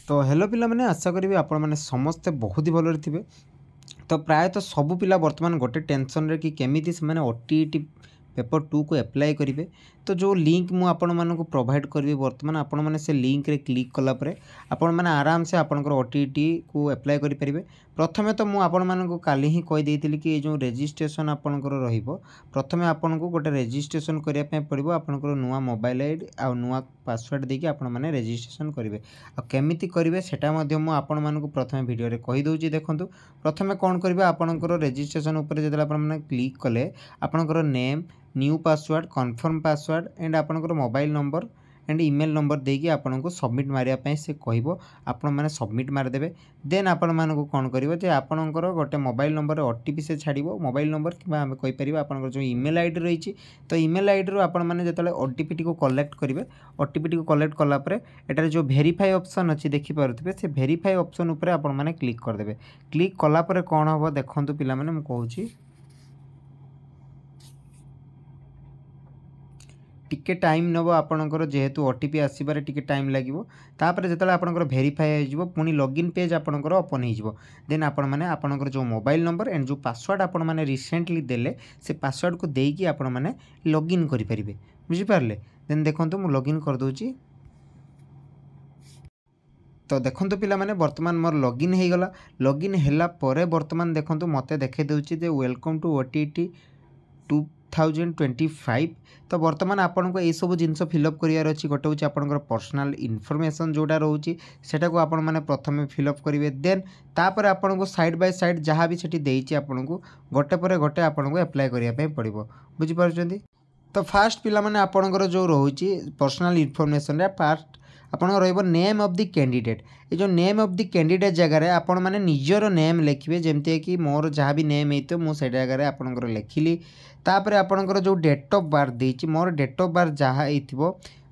तो हेलो पिला माने आशा करी आपण मैंने समस्ते बहुत ही भलरे थे। तो प्रायतः सबू पिला वर्तमान गोटे टेंशन रे कि केमिति से माने ओटीईटी पेपर 2 को अप्लाई करेंगे। तो जो लिंक मु आपण मानक प्रोवाइड करी वर्तमान आपण मैंने से लिंक रे क्लिक कला परे आपण मैंने आराम से आपनकर ओटीईटी को अप्लाई करि परिबे। प्रथमे तो मु आपण मानक काली ही कहि देइतिली कि ए जो रजिस्ट्रेशन आपनकर रहिबो प्रथमे आपनको गोटे रजिस्ट्रेशन करिया पे पड़िबो। आपनकर नुवा मोबाइल आईडी आ नुवा पासवर्ड देके आपण माने रजिस्ट्रेशन करिवे। आ केमिति करिवे सेटा मध्ये मु आपण मानक प्रथमे वीडियो रे कहि दउची। देखंतु प्रथमे कोन करिवे आपनकर रजिस्ट्रेशन ऊपर जेतला आपण माने क्लिक कले आपनकर name new password confirm password and आपनकर mobile number and email number देकी आपनको सबमिट मारिया पई से कहबो। आपण माने सबमिट मार देबे। देन आपण मानको कोन करिवो जे आपनकर गोटे मोबाइल नंबर ओटीपी से छाड़िबो। मोबाइल नंबर किबा हम कहि परिबा आपनकर जो ईमेल आईडी रहिछि तो ईमेल आईडी रो आपण माने जतले ओटीपी टी को कलेक्ट करिवे। ओटीपी टी को कलेक्ट कला परे एटारे जो वेरीफाई ऑप्शन अछि देखि पारुथिबे से वेरीफाई ऑप्शन ऊपर आपण माने क्लिक कर देबे। क्लिक कला परे कोन होबो देखंतु पिला माने म कहूछि टिके टाइम नबो आपनकर जेहेतु ओटीपी आसीबारे टिके टाइम लागिवो। तापर जेतले आपनकर वेरीफाई हो जिवो पुनी लॉगिन पेज आपनकर ओपन हो जिवो। देन आपण माने आपनकर जो मोबाइल नंबर एंड जो पासवर्ड आपण माने रिसेंटली देले से पासवर्ड को देकी आपण माने लॉगिन करि परिबे। बुझि पारले। देन देखंतु मु लॉगिन कर दोची। तो देखंतु पिला माने वर्तमान मोर लॉगिन हे गला। लॉगिन हैला परे वर्तमान देखंतु मते देखे देउची जे वेलकम टू ओटीटी 2025। तो वर्तमान आपन को ये सब जिनस फिलअप करियार अछि। गोटे होची आपनकर पर्सनल इनफॉरमेशन जोडा रहउची सेटा को आपन माने प्रथमे फिलअप करिवे। देन तापर आपन को साइड बाय साइड जहाँ भी सेठी देइची आपन को गोटे परे गोटे आपन को अप्लाई करिया पे पड़िबो। बुझि पारछंती। तो फास्ट पिला माने आपनकर जो रहउची पर्सनल इनफॉरमेशन रे पार्ट आपन रहइबो नेम ऑफ द कैंडिडेट। ये जो नेम ऑफ द कैंडिडेट जगह रे आपन माने निजर नेम लिखिबे। जेमते कि मोर जहाँ भी नेम हेतो मु से जगह रे आपनकर लिखिली। तापर आपनकर जो डेट ऑफ बर्थ देइची मोर डेट ऑफ बर्थ जहाँ हेतिबो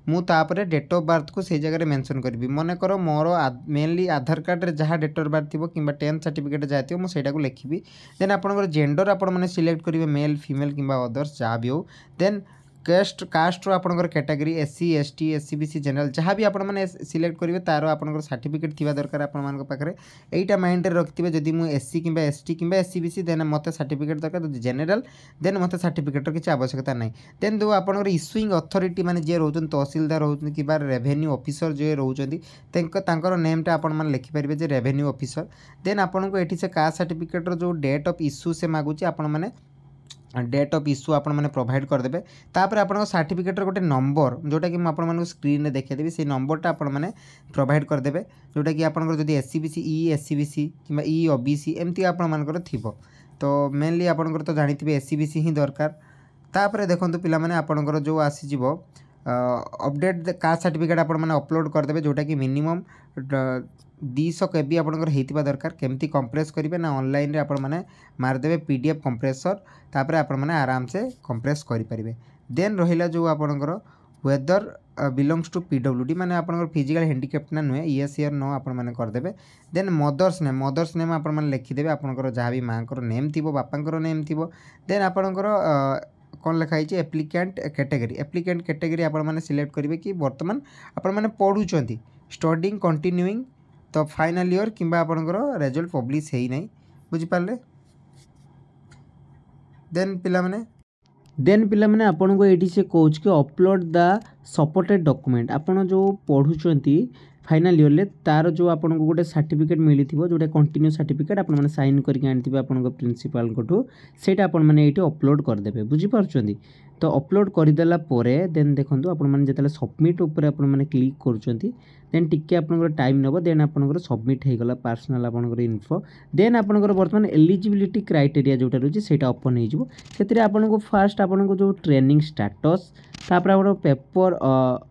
मु तापर डेट ऑफ बर्थ को से जगह रे मेंशन करबी। मने करो मोर मेनली आधार कार्ड रे जहाँ डेट ऑफ बर्थ थिबो किबा 10th सर्टिफिकेट जहाँ थिबो मु सेटा को लिखिबी। देन आपनकर जेंडर आपन माने सिलेक्ट करिवे मेल फीमेल किबा अदर्स जहाँ भी हो। देन कास्ट रो आपनकर category SC ST SCBC general जहाँ भी आपण माने सिलेक्ट करिवे तार आपनकर सर्टिफिकेट थिबा दरकार आपण मानक पाखरे। एइटा माइंड रे रखथिबे जदि मु एससी किबा एसटी किबा एससीबीसी देन मते सर्टिफिकेट दरकार जनरल देन मते सर्टिफिकेट रो किछ आवश्यकता नै। देन दो आपनकर इश्यूइंग अथॉरिटी माने जे रहउछन तहसीलदार रहउछन किबा रेवेन्यू ऑफिसर जे रहउछन्ती तांकर नेमटा आपण माने लिखि परिबे जे रेवेन्यू ऑफिसर। देन आपनको एठी से कास्ट सर्टिफिकेट रो जो डेट ऑफ इश्यू से मागुची आपण माने डेट ऑफ इश्यू आपण माने प्रोवाइड कर देबे। तापर आपण सर्टिफिकेट गोटे नंबर जोटा कि मैं आपण माने स्क्रीन रे देखै देबी से नंबरटा आपण माने प्रोवाइड कर देबे। जोटा कि आपण जदि एससीबीसी ई एससीबीसी किबा ई ओबीसी एमती आपण मानकर थिबो तो मेनली आपण तो जानिथिबे एससीबीसी ही दरकार। तापर देखंतु पिला माने आपण जो आसी जिवो अपडेट कास्ट सर्टिफिकेट आपण माने अपलोड कर देबे। जोटा कि मिनिमम 200 केबी आपनकर हेतिबा दरकार। केमती कंप्रेस करिवे ना ऑनलाइन रे आपण माने मार देबे पीडीएफ कंप्रेसर तापर आपण माने आराम से कंप्रेस करि परिबे। देन रहिला जो आपनकर वेदर बिलोंग्स टू पीडब्ल्यूडी माने आपनकर फिजिकल हैंडिकैप्ट ना नुए यस या नो आपण माने कर देबे। देन मदर्स नेम आपण माने लिखि देबे। आपनकर जहाँ भी मांकर नेम थिबो बापांकर नेम थिबो। देन आपनकर कौन लिखाई एप्लिकेंट कैटेगरी आपण माने सिलेक्ट करिवे कि वर्तमान आपण माने पढुचंती स्टडीइंग कंटिन्यूइंग तो फाइनल ईयर किंबा आपनकर रिजल्ट पब्लिश हेई नै। बुझि पारले। देन पिला माने आपन को एठी से कोच के अपलोड द सपोर्टेड डॉक्यूमेंट। आपन जो पढुचंती फाइनल ईयर ले तार जो आपन को गोटे सर्टिफिकेट मिली थिबो जोटे कंटिन्यू सर्टिफिकेट आपण माने साइन करके आनिथिबे आपन को प्रिंसिपल कोठो सेटा आपण माने एठी अपलोड कर देबे। बुझि पारछंती। तो अपलोड कर देला परे देन देखंतु आपण माने जतले सबमिट ऊपर आपण माने क्लिक करचंती देन टिके आपनकर टाइम नबो। देन आपनकर सबमिट हे गला पर्सनल आपनकर इन्फो। देन आपनकर वर्तमान एलिजिबिलिटी क्राइटेरिया जोटा रहछि सेटा ओपन हे जिवो। सेतरे आपनको फर्स्ट आपनको जो ट्रेनिंग स्टेटस तापर आपन paper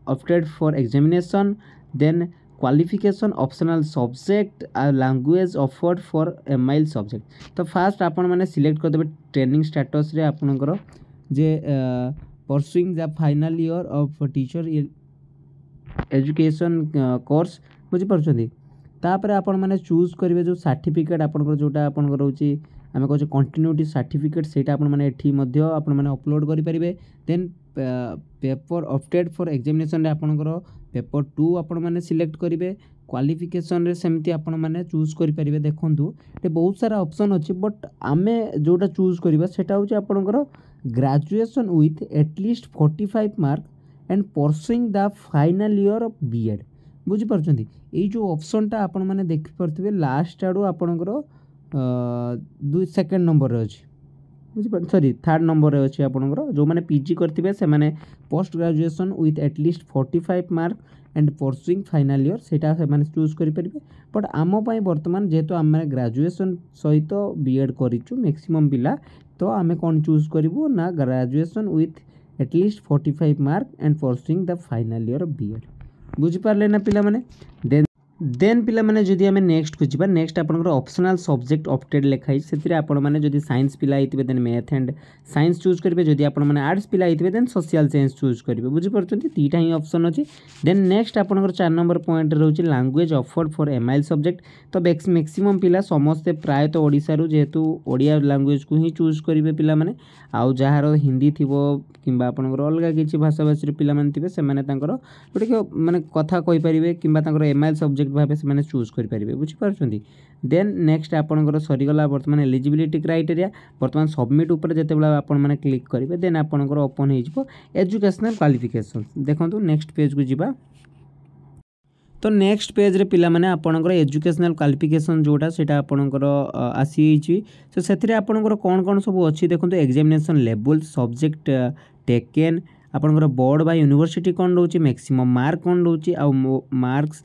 update for examination then qualification optional subject language offered for MIL subject. तो फास्ट आपण माने सिलेक्ट कर देबे ट्रेनिंग स्टेटस रे आपनकर जे pursuing the final year of teacher education course बुझि पारछंती। तापर आपण माने चूज करिवे जो सर्टिफिकेट आपनकर जोटा आपनकर रहउची आमे कहै कंटिन्यूटी सर्टिफिकेट सेटा आपण माने एठी मध्य आपण माने अपलोड करि परिबे। Then paper update for examination रे आपनकर पेपर 2 आपण माने सिलेक्ट करिवे। क्वालिफिकेशन रे सेमती आपण माने चूज करि परिबे। देखंतु ए बहुत सारा ऑप्शन अछि बट आमे जोटा चूज करबा सेटा होछि आपनकर graduation with at least 45 mark and pursuing the final year of BEd. बुझी परछंती ए जो ऑप्शन टा आपण माने देखि परथिबे लास्ट आडो आपनकर 2 सेकंड नंबर रे अछि। बुझी सॉरी थर्ड नंबर रे अछि आपनकर जो माने पीजी करथिबे से माने post graduation with at least 45 mark and pursuing final year सेटा से माने चूज करि परिबे। बट आम पई वर्तमान जेहेतु आम माने ग्रेजुएशन सहित बीएड करिचु मैक्सिमम पिला तो आमे कोन चूज करिवो ना graduation with at least 45 mark and pursuing the final year of BEd. बुझी पारले ना पिला माने देन पिला माने जदि आमे नेक्स्ट को जिबा नेक्स्ट आपनकर ऑप्शनल सब्जेक्ट ऑप्टेड लेखाई सेतिरे आपण माने जदि साइंस पिला आइतबे then math and science choose करिवे। जदि आपण माने आर्ट्स पिला आइतबे देन सोशल साइंस चूज करिवे। बुझी परछंती तीटा ही ऑप्शन अछि। देन नेक्स्ट आपनकर 4 नंबर पॉइंट रहउछि language offered for MIL subject. तो मैक्सिमम पिला समस्त प्राय तो ओडिसा रु जेहेतु ओडिया लैंग्वेज को ही चूज करिवे पिला माने आउ जहार हिंदी थिबो किंबा आपनकर अलगा किछि भाषा भाषी पिला माने थिबे से माने तांकर गोटे माने कथा कहि परिवे किंबा तांकर एमआईएल सब्जेक्ट भाबे से माने चूज करि परिवे। बुझी परछंती देन नेक्स्ट आपनकर सरी गला वर्तमान एलिजिबिलिटी क्राइटेरिया वर्तमान सबमिट ऊपर जते बेला आपण माने क्लिक करिवे देन आपनकर ओपन हे जिवो एजुकेशनल क्वालिफिकेशन। देखंतु नेक्स्ट पेज को जिबा तो नेक्स्ट पेज रे पिला माने आपनकर एजुकेशनल क्वालिफिकेशन जोटा सेटा आपनकर आसी छि सो सेथिरे आपनकर कोन कोन सब अछि देखंतु एग्जामिनेशन लेवल सब्जेक्ट टेकन आपनकर बोर्ड बा यूनिवर्सिटी कोन रहउछि मैक्सिमम मार्क कोन रहउछि आ marks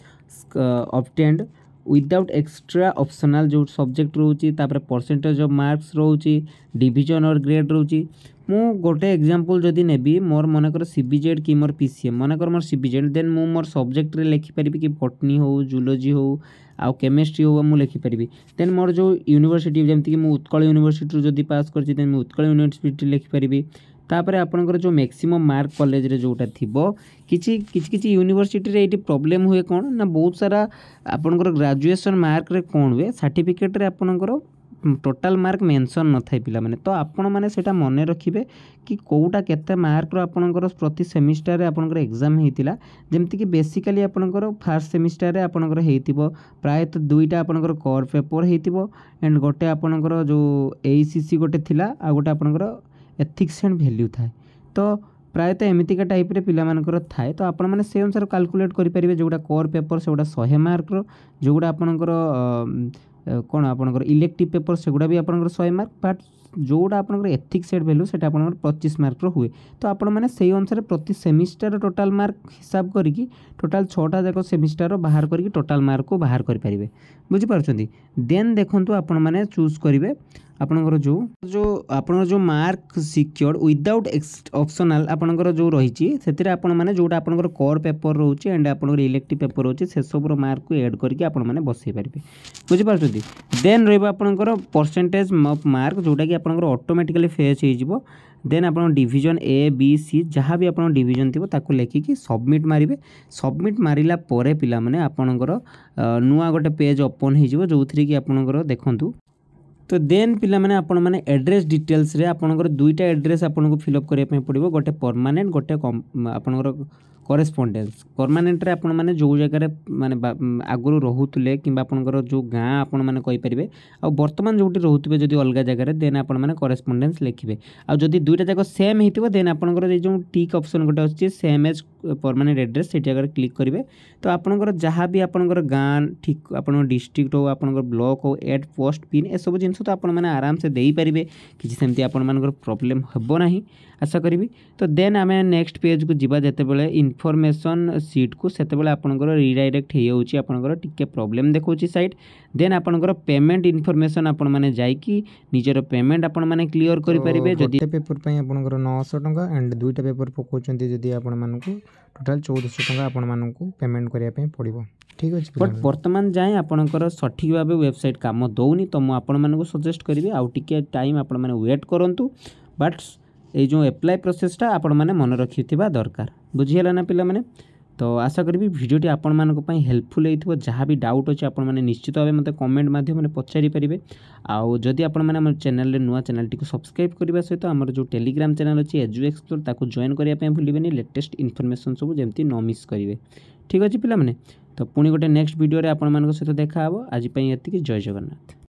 obtained without extra optional जो सब्जेक्ट रहउछि तापर परसेंटेज ऑफ मार्क्स रहउछि डिवीजन और ग्रेड रहउछि। मु गोटे एग्जांपल जदि नेबी मोर मनकर सीबीजेड कि मोर पीसीएम मनकर मोर सीबीजेड देन मु मोर सब्जेक्ट रे लिखि परिबि कि बॉटनी हो जूलॉजी हो आ केमिस्ट्री हो मु लिखि परिबि। देन मोर जो यूनिवर्सिटी जेमति कि मु उत्कल यूनिवर्सिटी रू जदि पास करछि देन मु उत्कल यूनिवर्सिटी लिखि परिबि। तापर आपनकर जो मैक्सिमम मार्क कॉलेज रे जोटा थिबो किछि यूनिवर्सिटी रे एटी प्रॉब्लम हुए कोन ना बहुत सारा आपनकर ग्रेजुएशन मार्क रे कोन हुए सर्टिफिकेट रे आपनकर टोटाल मार्क मेंशन न थाई पिला माने तो आपण माने सेटा मने रखिबे कि कोउटा केते मार्क रो आपनकर प्रति सेमिस्टर रे आपनकर एग्जाम हेतिला जेमति कि बेसिकली आपनकर फर्स्ट सेमिस्टर रे आपनकर हेतिबो प्राय तो दुईटा आपनकर कोर पेपर हेतिबो एंड गोटे आपनकर जो एसीसी गोटे थिला आ गोटे आपनकर एथिक्स एंड वैल्यू थाए तो प्रायतः एमतीका टाइप रे पिला मानकर थाए तो आपण माने से अनुसार कैलकुलेट करि परिबे जोटा कोर पेपर सेगुडा 100 मार्क रो जोगुडा आपनकर कोन आपनकर इलेक्टिव पेपर सेगुडा भी आपनकर 100 मार्क बट जोटा आपनकर एथिक्स एंड वैल्यू सेटा आपनकर 25 मार्क रो हुए तो आपण माने सेही अनुसार प्रति सेमिस्टर टोटल मार्क हिसाब करिकि टोटल 6टा जाको सेमिस्टर रो बाहर करिकि टोटल मार्क को बाहर करि परिबे। बुझि पारछंती देन देखंतु आपण माने चूज करिवे आपनकर जो मार्क सिक्योर्ड विदाउट ऑप्शनल आपनकर जो रहिछि सेतिरे आपण माने जोटा आपनकर कोर पेपर रहउछि एंड आपनकर इलेक्टिव पेपर रहउछि से सब रो मार्क को ऐड करके आपण माने बसै परिबे। बुझि पारछंती देन रहबा आपनकर परसेंटेज ऑफ मार्क जोटा कि आपनकर ऑटोमेटिकली फेच हे जिवो देन आपण डिवीजन ए बी सी जहाँ भी आपण डिवीजन थिबो ताको लेखिकी सबमिट मारिबे। सबमिट मारिला परे पिला माने आपनकर नुआ गोटे पेज ओपन हे जिवो जोथि कि आपनकर देखंतु तो देन पिला माने आपण माने एड्रेस डिटेल्स रे आपनकर दुईटा एड्रेस आपनको फिलअप करिया पे पड़िबो गोटे परमानेंट गोटे आपनकर करेस्पोंडेंस परमानेंट रे आपण माने जो जगह रे माने आगुरु रहुतले किंबा आपनकर जो गाँ आपण माने कहि परिबे आ वर्तमान जोटी रहुतबे जदी अलगा जगह रे देन आपण माने करेस्पोंडेंस लिखिबे आ जदी दुईटा जाको सेम हेतिबो देन आपनकर जे जो टिक ऑप्शन गोटे अछि सेम एज परमानेंट एड्रेस से जगह क्लिक करिवे तो आपनकर जहाँ भी आपनकर गाँ ठीक आपन डिस्ट्रिक्ट हो आपनकर ब्लॉक हो एड पोस्ट पिन ए सब जिंस तो आपण माने आराम से देई परिबे किछि सेमति आपण मानकर प्रॉब्लम हबो नाही आशा करिवि। तो देन आमे नेक्स्ट पेज को जिबा जते बेले इन्फॉर्मेशन सीट को सेते बेले आपनकर रीडायरेक्ट हे होउची आपनकर टिके प्रॉब्लम देखौची साइट देन आपनकर पेमेंट इन्फॉर्मेशन आपण माने जाई कि निजर पेमेंट आपण माने क्लियर करि परिबे जदी पेपर पई आपनकर 900 टका एंड दुईटा पेपर पकोचंती जदी आपण मानकू टोटल 1400 टका आपण मानकू पेमेंट करिया पे पड़िबो। ठीक अछि बट वर्तमान जाय आपनकर सठिक भाबे वेबसाइट काम दउनी तो मु आपण मानकू सजेस्ट करिवि आउ टिके टाइम आपण माने वेट करंतु बट ए जो अप्लाई प्रोसेसटा आपण माने मन रखिथिबा दरकार। बुझियला ना पिला माने तो आशा करी भिडियोटी आपण मानक पई हेल्पफुल हेइथिबो जहाँ भी डाउट अछि आपण माने निश्चित भाबे मते कमेंट माध्यम में पचारि परिबे आउ जदि आपण माने हमर चैनल रे नुवा चैनल टी को सब्सक्राइब करबा सहित हमर जो टेलीग्राम चैनल अछि एजु एक्सप्लोर ताको जॉइन करिया पे भूलिबेनी लेटेस्ट इन्फॉर्मेशन सब जेमति न मिस करिवे। ठीक अच्छे पिला तो पुणी गोटे नेक्स्ट वीडियो रे आपण मान सहित देखा आज एतिकी जय जगन्नाथ।